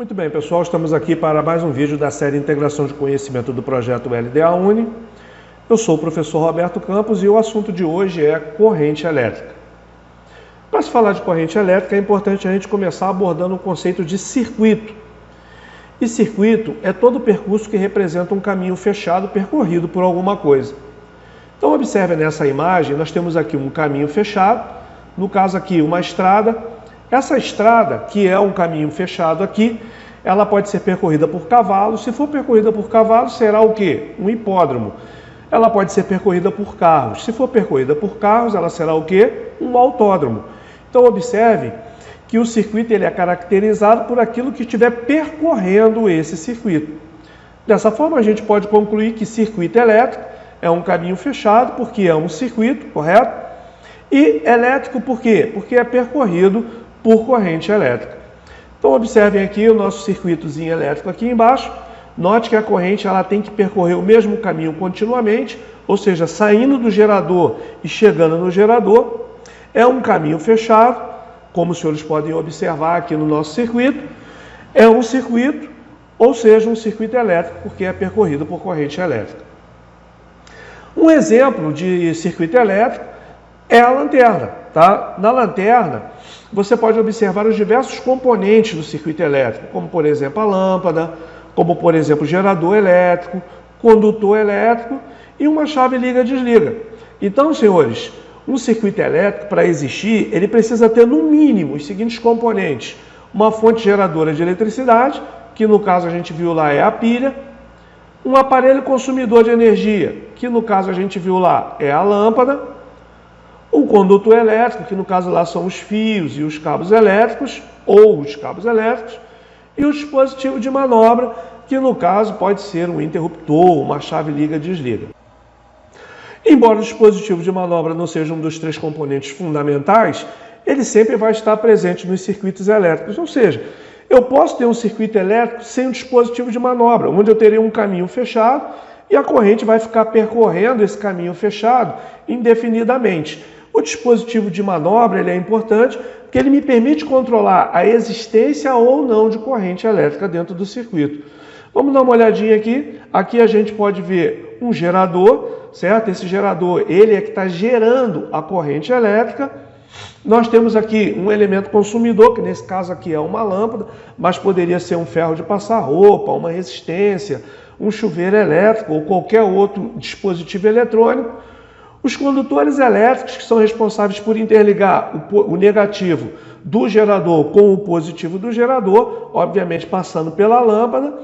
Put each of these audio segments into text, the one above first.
Muito bem, pessoal, estamos aqui para mais um vídeo da série Integração de Conhecimento do Projeto LDA Uni. Eu sou o professor Roberto Campos e o assunto de hoje é corrente elétrica. Para se falar de corrente elétrica, é importante a gente começar abordando o conceito de circuito. E circuito é todo o percurso que representa um caminho fechado percorrido por alguma coisa. Então observe nessa imagem, nós temos aqui um caminho fechado, no caso aqui uma estrada. Essa estrada, que é um caminho fechado aqui, ela pode ser percorrida por cavalos. Se for percorrida por cavalos, será o quê? Um hipódromo. Ela pode ser percorrida por carros. Se for percorrida por carros, ela será o quê? Um autódromo. Então observe que o circuito ele é caracterizado por aquilo que estiver percorrendo esse circuito. Dessa forma, a gente pode concluir que circuito elétrico é um caminho fechado, porque é um circuito, correto? E elétrico por quê? Porque é percorrido por corrente elétrica. Então observem aqui o nosso circuitozinho elétrico aqui embaixo. Note que a corrente ela tem que percorrer o mesmo caminho continuamente, ou seja, saindo do gerador e chegando no gerador. É um caminho fechado, como os senhores podem observar aqui no nosso circuito. É um circuito, ou seja, um circuito elétrico, porque é percorrido por corrente elétrica. Um exemplo de circuito elétrico é a lanterna, tá? Na lanterna, você pode observar os diversos componentes do circuito elétrico, como por exemplo a lâmpada, como por exemplo o gerador elétrico, condutor elétrico e uma chave liga-desliga. Então, senhores, um circuito elétrico, para existir, ele precisa ter no mínimo os seguintes componentes: uma fonte geradora de eletricidade, que no caso a gente viu lá é a pilha, um aparelho consumidor de energia, que no caso a gente viu lá é a lâmpada, o condutor elétrico, que no caso lá são os fios e os cabos elétricos, ou os cabos elétricos, e o dispositivo de manobra, que no caso pode ser um interruptor, uma chave liga-desliga. Embora o dispositivo de manobra não seja um dos três componentes fundamentais, ele sempre vai estar presente nos circuitos elétricos, ou seja, eu posso ter um circuito elétrico sem um dispositivo de manobra, onde eu terei um caminho fechado e a corrente vai ficar percorrendo esse caminho fechado indefinidamente. O dispositivo de manobra ele é importante porque ele me permite controlar a existência ou não de corrente elétrica dentro do circuito. Vamos dar uma olhadinha aqui. Aqui a gente pode ver um gerador, certo? Esse gerador ele é que está gerando a corrente elétrica. Nós temos aqui um elemento consumidor, que nesse caso aqui é uma lâmpada, mas poderia ser um ferro de passar roupa, uma resistência, um chuveiro elétrico ou qualquer outro dispositivo eletrônico. Os condutores elétricos, que são responsáveis por interligar o negativo do gerador com o positivo do gerador, obviamente passando pela lâmpada,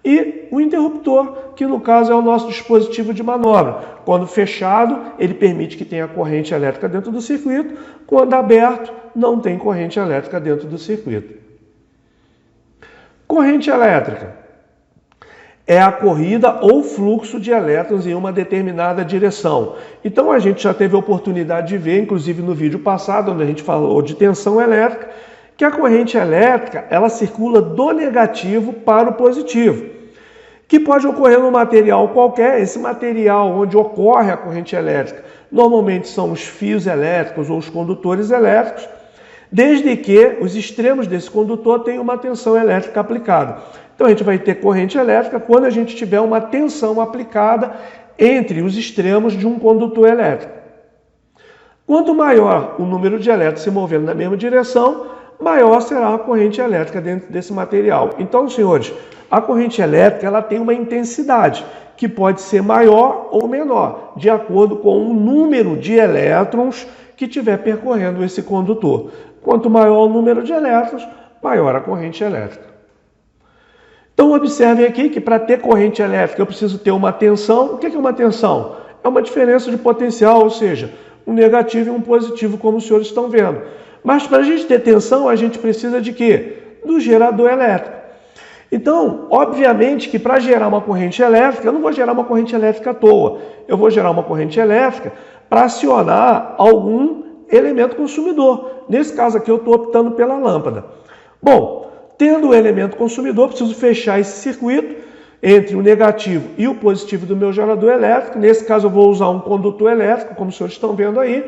e o interruptor, que no caso é o nosso dispositivo de manobra. Quando fechado, ele permite que tenha corrente elétrica dentro do circuito, quando aberto, não tem corrente elétrica dentro do circuito. Corrente elétrica é a corrida ou fluxo de elétrons em uma determinada direção. Então a gente já teve a oportunidade de ver, inclusive no vídeo passado, onde a gente falou de tensão elétrica, que a corrente elétrica ela circula do negativo para o positivo, que pode ocorrer num material qualquer. Esse material onde ocorre a corrente elétrica normalmente são os fios elétricos ou os condutores elétricos, desde que os extremos desse condutor tenham uma tensão elétrica aplicada. Então a gente vai ter corrente elétrica quando a gente tiver uma tensão aplicada entre os extremos de um condutor elétrico. Quanto maior o número de elétrons se movendo na mesma direção, maior será a corrente elétrica dentro desse material. Então, senhores, a corrente elétrica ela tem uma intensidade que pode ser maior ou menor, de acordo com o número de elétrons que estiver percorrendo esse condutor. Quanto maior o número de elétrons, maior a corrente elétrica. Então observem aqui que para ter corrente elétrica eu preciso ter uma tensão. O que é uma tensão? É uma diferença de potencial, ou seja, um negativo e um positivo, como os senhores estão vendo. Mas para a gente ter tensão, a gente precisa de quê? Do gerador elétrico. Então, obviamente que para gerar uma corrente elétrica, eu não vou gerar uma corrente elétrica à toa. Eu vou gerar uma corrente elétrica para acionar algum elemento consumidor. Nesse caso aqui eu estou optando pela lâmpada. Bom, tendo o elemento consumidor, preciso fechar esse circuito entre o negativo e o positivo do meu gerador elétrico. Nesse caso eu vou usar um condutor elétrico, como os senhores estão vendo aí.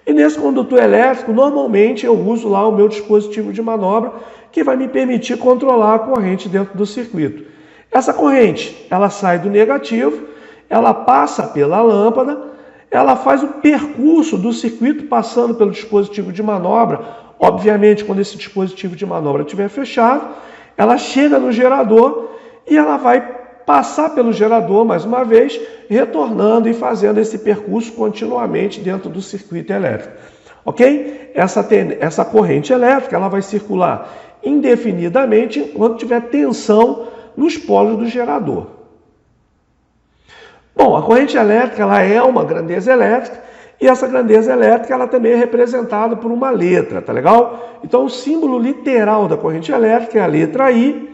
E nesse condutor elétrico, normalmente eu uso lá o meu dispositivo de manobra, que vai me permitir controlar a corrente dentro do circuito. Essa corrente, ela sai do negativo, ela passa pela lâmpada, ela faz o percurso do circuito passando pelo dispositivo de manobra. Obviamente, quando esse dispositivo de manobra estiver fechado, ela chega no gerador e ela vai passar pelo gerador mais uma vez, retornando e fazendo esse percurso continuamente dentro do circuito elétrico. Ok? Essa corrente elétrica ela vai circular indefinidamente enquanto tiver tensão nos polos do gerador. Bom, a corrente elétrica ela é uma grandeza elétrica e essa grandeza elétrica ela também é representada por uma letra, tá legal? Então o símbolo literal da corrente elétrica é a letra I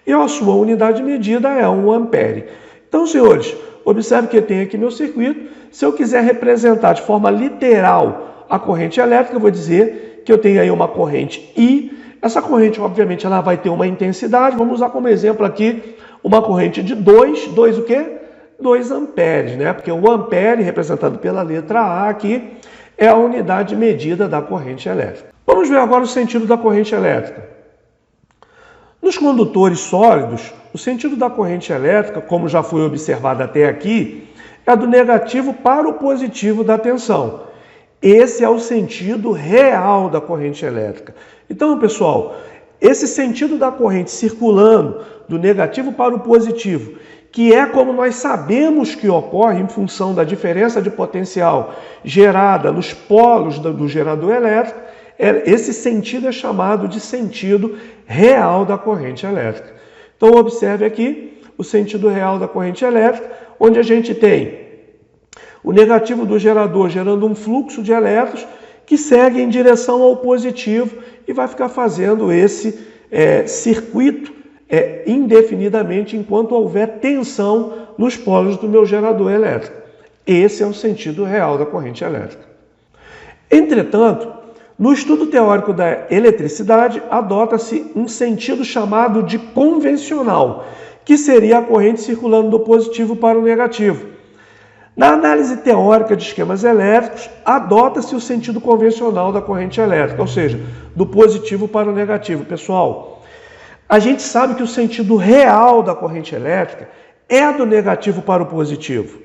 e a sua unidade de medida é 1 ampere. Então, senhores, observe que eu tenho aqui meu circuito. Se eu quiser representar de forma literal a corrente elétrica, eu vou dizer que eu tenho aí uma corrente I. Essa corrente, obviamente, ela vai ter uma intensidade. Vamos usar como exemplo aqui uma corrente de 2 o quê? 2 amperes, né? Porque o ampere, representado pela letra A aqui, é a unidade de medida da corrente elétrica. Vamos ver agora o sentido da corrente elétrica. Nos condutores sólidos, o sentido da corrente elétrica, como já foi observado até aqui, é do negativo para o positivo da tensão. Esse é o sentido real da corrente elétrica. Então, pessoal, esse sentido da corrente circulando do negativo para o positivo, que é como nós sabemos que ocorre em função da diferença de potencial gerada nos polos do gerador elétrico, esse sentido é chamado de sentido real da corrente elétrica. Então, observe aqui o sentido real da corrente elétrica, onde a gente tem o negativo do gerador gerando um fluxo de elétrons que segue em direção ao positivo e vai ficar fazendo esse circuito indefinidamente enquanto houver tensão nos polos do meu gerador elétrico. Esse é o sentido real da corrente elétrica. Entretanto, no estudo teórico da eletricidade, adota-se um sentido chamado de convencional, que seria a corrente circulando do positivo para o negativo. Na análise teórica de esquemas elétricos, adota-se o sentido convencional da corrente elétrica, ou seja, do positivo para o negativo. Pessoal, a gente sabe que o sentido real da corrente elétrica é do negativo para o positivo.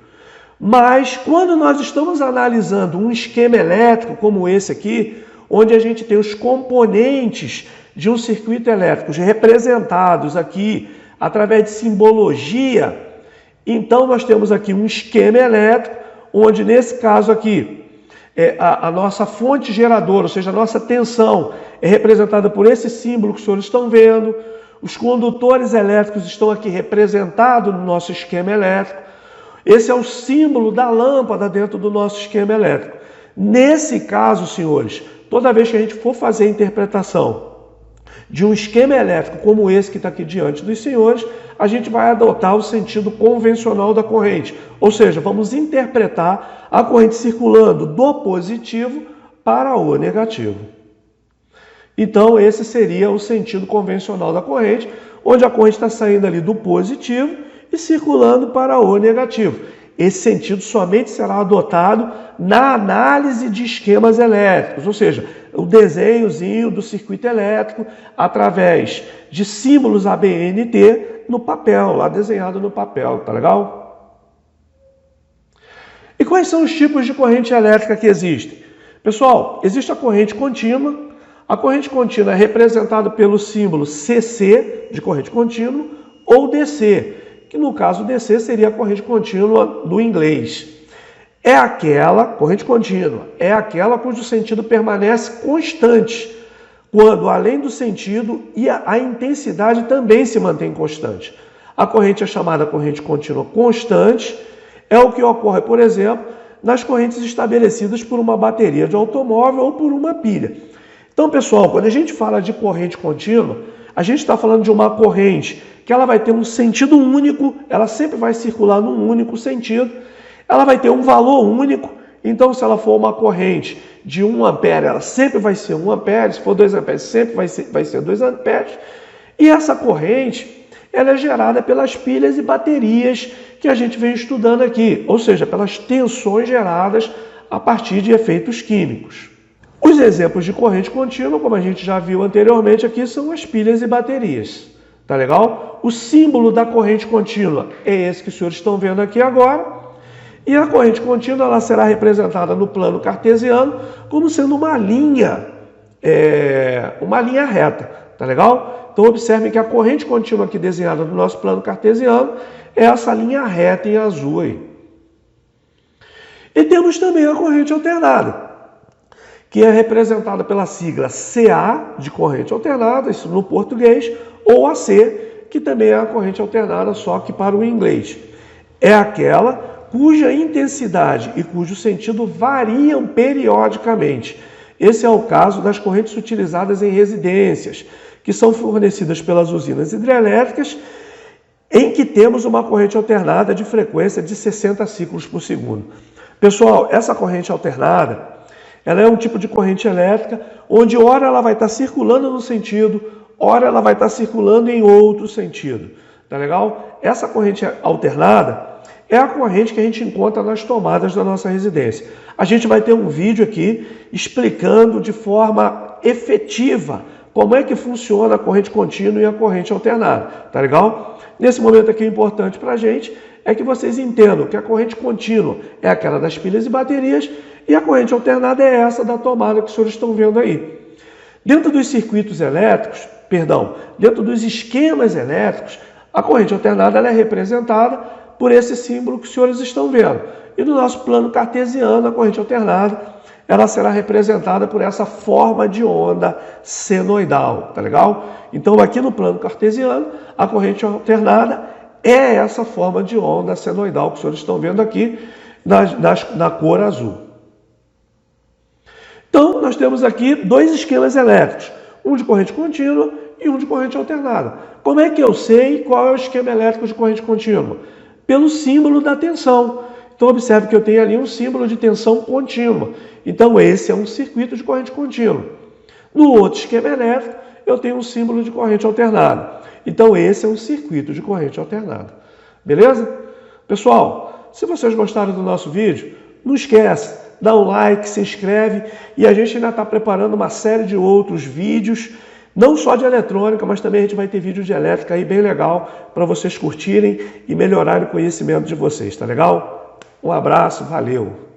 Mas quando nós estamos analisando um esquema elétrico como esse aqui, onde a gente tem os componentes de um circuito elétrico representados aqui através de simbologia, então nós temos aqui um esquema elétrico, onde nesse caso aqui, a nossa fonte geradora, ou seja, a nossa tensão, é representada por esse símbolo que os senhores estão vendo. Os condutores elétricos estão aqui representados no nosso esquema elétrico. Esse é o símbolo da lâmpada dentro do nosso esquema elétrico. Nesse caso, senhores, toda vez que a gente for fazer a interpretação de um esquema elétrico como esse que está aqui diante dos senhores, a gente vai adotar o sentido convencional da corrente. Ou seja, vamos interpretar a corrente circulando do positivo para o negativo. Então, esse seria o sentido convencional da corrente, onde a corrente está saindo ali do positivo e circulando para o negativo. Esse sentido somente será adotado na análise de esquemas elétricos, ou seja, o desenhozinho do circuito elétrico através de símbolos ABNT no papel, lá desenhado no papel, tá legal? E quais são os tipos de corrente elétrica que existem? Pessoal, existe a corrente contínua. A corrente contínua é representada pelo símbolo CC, de corrente contínua, ou DC, que no caso DC seria a corrente contínua do inglês. Corrente contínua, é aquela cujo sentido permanece constante, quando além do sentido e a intensidade também se mantém constante. A corrente é chamada corrente contínua constante, é o que ocorre, por exemplo, nas correntes estabelecidas por uma bateria de automóvel ou por uma pilha. Então, pessoal, quando a gente fala de corrente contínua, a gente está falando de uma corrente que ela vai ter um sentido único, ela sempre vai circular num único sentido, ela vai ter um valor único. Então, se ela for uma corrente de 1 ampere, ela sempre vai ser 1 ampere, se for 2 amperes, sempre vai ser 2 amperes. E essa corrente, ela é gerada pelas pilhas e baterias que a gente vem estudando aqui, ou seja, pelas tensões geradas a partir de efeitos químicos. Os exemplos de corrente contínua, como a gente já viu anteriormente aqui, são as pilhas e baterias. Tá legal? O símbolo da corrente contínua é esse que os senhores estão vendo aqui agora. E a corrente contínua ela será representada no plano cartesiano como sendo uma linha reta. Tá legal? Então observem que a corrente contínua aqui desenhada no nosso plano cartesiano é essa linha reta em azul aí. E temos também a corrente alternada, que é representada pela sigla CA, de corrente alternada, isso no português, ou AC, que também é a corrente alternada, só que para o inglês. É aquela cuja intensidade e cujo sentido variam periodicamente. Esse é o caso das correntes utilizadas em residências, que são fornecidas pelas usinas hidrelétricas, em que temos uma corrente alternada de frequência de 60 ciclos por segundo. Pessoal, essa corrente alternada, ela é um tipo de corrente elétrica onde ora ela vai estar circulando num sentido, ora ela vai estar circulando em outro sentido. Tá legal? Essa corrente alternada é a corrente que a gente encontra nas tomadas da nossa residência. A gente vai ter um vídeo aqui explicando de forma efetiva como é que funciona a corrente contínua e a corrente alternada. Tá legal? Nesse momento aqui, o importante para a gente é que vocês entendam que a corrente contínua é aquela das pilhas e baterias e a corrente alternada é essa da tomada que os senhores estão vendo aí. Dentro dos circuitos elétricos, dentro dos esquemas elétricos, a corrente alternada ela é representada por esse símbolo que os senhores estão vendo. E no nosso plano cartesiano, a corrente alternada ela será representada por essa forma de onda senoidal, tá legal? Então aqui no plano cartesiano, a corrente alternada é essa forma de onda senoidal que os senhores estão vendo aqui na cor azul. Então, nós temos aqui dois esquemas elétricos, um de corrente contínua e um de corrente alternada. Como é que eu sei qual é o esquema elétrico de corrente contínua? Pelo símbolo da tensão. Então, observe que eu tenho ali um símbolo de tensão contínua. Então, esse é um circuito de corrente contínua. No outro esquema elétrico, eu tenho um símbolo de corrente alternada. Então, esse é um circuito de corrente alternada. Beleza? Pessoal, se vocês gostaram do nosso vídeo, não esquece, dá um like, se inscreve e a gente ainda está preparando uma série de outros vídeos, não só de eletrônica, mas também a gente vai ter vídeo de elétrica aí bem legal para vocês curtirem e melhorarem o conhecimento de vocês, tá legal? Um abraço, valeu!